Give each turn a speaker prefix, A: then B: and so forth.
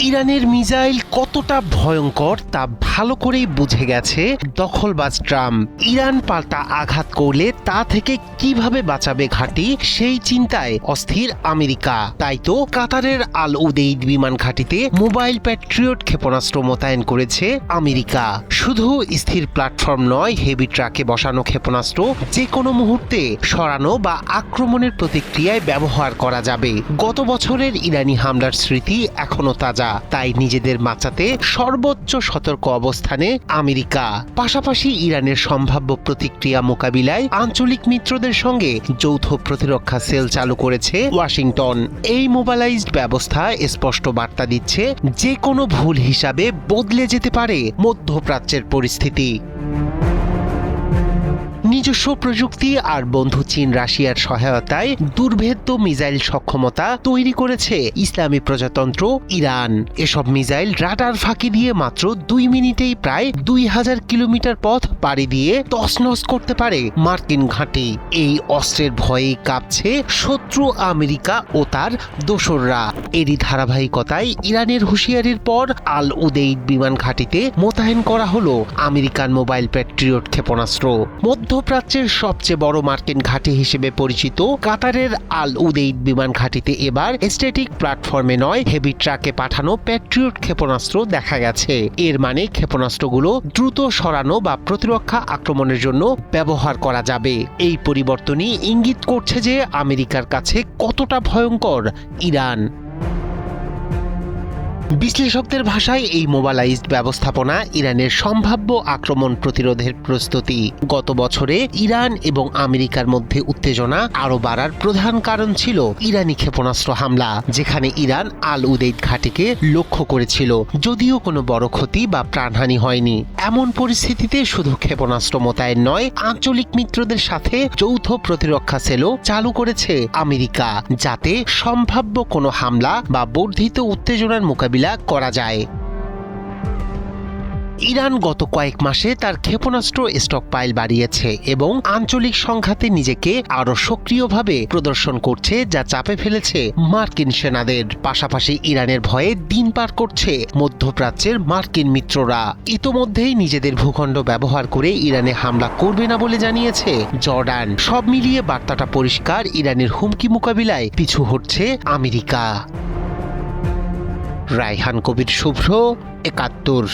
A: ইরানের মিসাইল কতটা ভয়ঙ্কর তা ভালো করেই বুঝে গেছে দখলবাজ ট্রাম্প। ইরান পাল্টা আঘাত করলে তা থেকে কিভাবে বাঁচাবে ঘাঁটি সেই চিন্তায় অস্থির আমেরিকা। তাই তো কাতারের আল উদেইদ বিমান ঘাঁটিতে মোবাইল প্যাট্রিয়ট ক্ষেপণাস্ত্র মোতায়েন করেছে আমেরিকা। শুধু স্থির প্ল্যাটফর্ম নয়, হেভি ট্রাকে বসানো ক্ষেপণাস্ত্র যে কোনো মুহূর্তে সরানো বা আক্রমণের প্রতিক্রিয়ায় ব্যবহার করা যাবে। গত বছরের ইরানি হামলার স্মৃতি এখনো তাজা, তাই নিজেদের বাঁচাতে সর্বোচ্চ সতর্ক অবস্থানে আমেরিকা। পাশাপাশি ইরানের সম্ভাব্য প্রতিক্রিয়া মোকাবিলায় আঞ্চলিক মিত্রদের সঙ্গে যৌথ প্রতিরক্ষা সেল চালু করেছে ওয়াশিংটন। এই মোবাইলাইজড ব্যবস্থা স্পষ্ট বার্তা দিচ্ছে যে কোনো ভুল হিসাবে বদলে যেতে পারে মধ্যপ্রাচ্যের পরিস্থিতি। নিজস্ব প্রযুক্তি আর বন্ধু চীন রাশিয়ার সহায়তায় দুর্ভেদ্য মিসাইল সক্ষমতা তৈরি করেছে ইসলামী প্রজাতন্ত্র ইরান। এসব মিসাইল রাডার ফাঁকি দিয়ে মাত্র 2 মিনিটেই প্রায় 2000 কিলোমিটার পথ পাড়ি দিয়ে তছনছ করতে পারে মার্কিন ঘাঁটি। এই অস্ত্রের ভয়েই কাঁপছে শত্রু আমেরিকা ও তার দোসররা। এরই ধারাবাহিকতায় ইরানের হুঁশিয়ারির পর আল উদেইদ বিমান ঘাঁটিতে মোতায়েন করা হলো আমেরিকান মোবাইল প্যাট্রিয়ট ক্ষেপণাস্ত্র। মধ্যপ্রাচ্যের সবচেয়ে বড় মার্কিন ঘাঁটি হিসেবে পরিচিত কাতারের আল উদেইদ বিমান ঘাঁটিতে এবার স্ট্যাটিক প্ল্যাটফর্মে নয়, হেভি ট্রাকে পাঠানো প্যাট্রিয়ট ক্ষেপণাস্ত্র দেখা গেছে। এর মানে ক্ষেপণাস্ত্রগুলো দ্রুত সরানো বা প্রতিরক্ষা আক্রমণের জন্য ব্যবহার করা যাবে। এই পরিবর্তনই ইঙ্গিত করছে যে আমেরিকার কাছে কতটা ভয়ঙ্কর ইরান। বিশ্লেষকদের ভাষায় এই মোবাইলাইজড ব্যবস্থাপনা ইরানের সম্ভাব্য আক্রমণ প্রতিরোধের প্রস্তুতি। গত বছরে ইরান এবং আমেরিকার মধ্যে উত্তেজনা আরও বাড়ার প্রধান কারণ ছিল ইরানি ক্ষেপণাস্ত্র হামলা, যেখানে ইরান আল উদেইদ ঘাঁটিকে লক্ষ্য করেছিল, যদিও কোনো বড় ক্ষতি বা প্রাণহানি হয়নি। এমন পরিস্থিতিতে শুধু ক্ষেপণাস্ত্র মোতায়েন নয়, আঞ্চলিক মিত্রদের সাথে যৌথ প্রতিরক্ষা সেলও চালু করেছে আমেরিকা, যাতে সম্ভাব্য কোনো হামলা বা বর্ধিত উত্তেজনার মোকাবিলা করা যায়। ইরান গত কয়েক মাসে তার ক্ষেপণাস্ত্র স্টকপাইল বাড়িয়েছে এবং আঞ্চলিক সংঘাতে নিজেকে আরও সক্রিয়ভাবে প্রদর্শন করছে, যা চাপে ফেলেছে মার্কিন সেনাদের। পাশাপাশি ইরানের ভয়ে দিন পার করছে মধ্যপ্রাচ্যের মার্কিন মিত্ররা। ইতোমধ্যেই নিজেদের ভূখণ্ড ব্যবহার করে ইরানে হামলা করবে না বলে জানিয়েছে জর্ডান। সব মিলিয়ে বার্তাটা পরিষ্কার, ইরানের হুমকি মোকাবিলায় পিছু হটছে আমেরিকা। রায়হান কবির শুভ্র, ৭১।